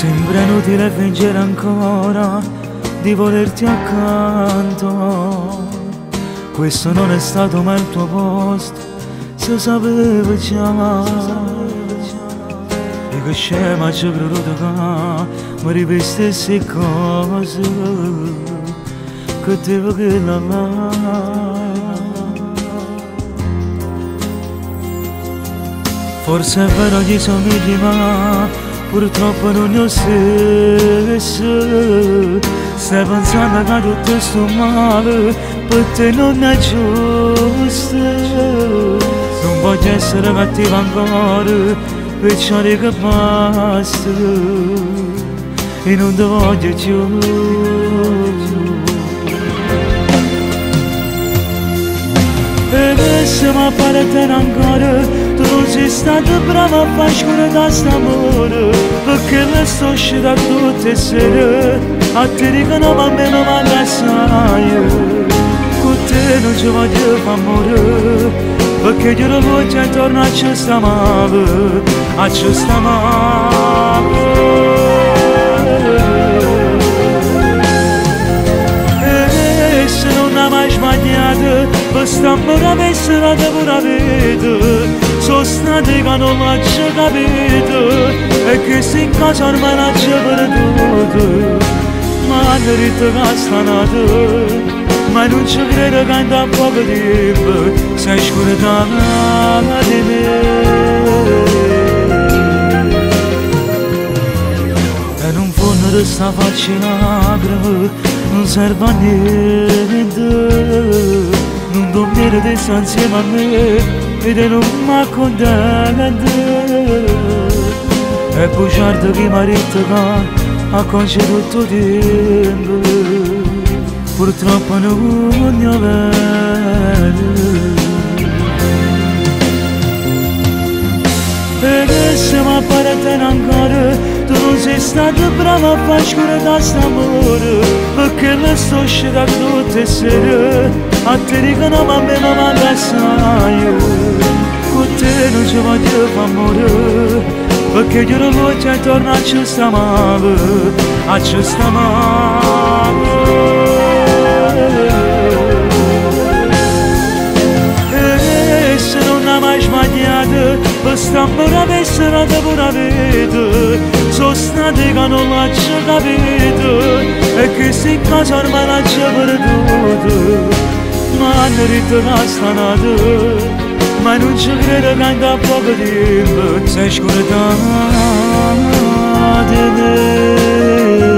Sembra inutile fingere ancora di volerti accanto. Questo non è stato mai il tuo posto, se sapeva già. E che scema ci ho creduto che mi ripetessi cose che devo che la Forse è vero gli somigli ma purtroppo non ne ho stesso. Stai pensando che tutto sto male per te non è giusto. Non voglio essere cattiva ancora, perciò dico basta e non ti voglio più. E se mi appare ancora, tu non sei stato bravo a far scordare st'amore, perché le sto uscita tutte le sere, a te dicono ma a me non mi assai. Con te non ci voglio far morire, perché io non voglio intorno a ci sta male, a ci sta male. E se non hai mai sbagliato, quest'amore avesse la pura vita, sono stati che non l'ho capito, e che se in casa ormai l'ho perduto. Ma hanno detto che sta nato, ma non ci credo che in da poco tempo sei scordata di me. E non fondo di sta faccia lacrime non serve a niente. Non dormire adesso insieme a me ed non mi accontento. E bugiardo che mi ha detto che acconcia tutto il tempo, purtroppo non ne vedo. E se mi appare ancora, tu non sei stato bravo a far scordare st'amore, perché le sto uscita tutte le sere, a te dicono ma a me non mi assai. Con te non ci voglio far morire, perché io non voglio intorno a ci sta male, a ci sta male. E se non hai mai sbagliato, quest'amore avesse la pura vita, sono stati che non l'ho capito, e che se in casa ormai l'ho perduto. Ma hanno detto che sta nato, ma non ci credo che in da poco tempo sei scordata di me.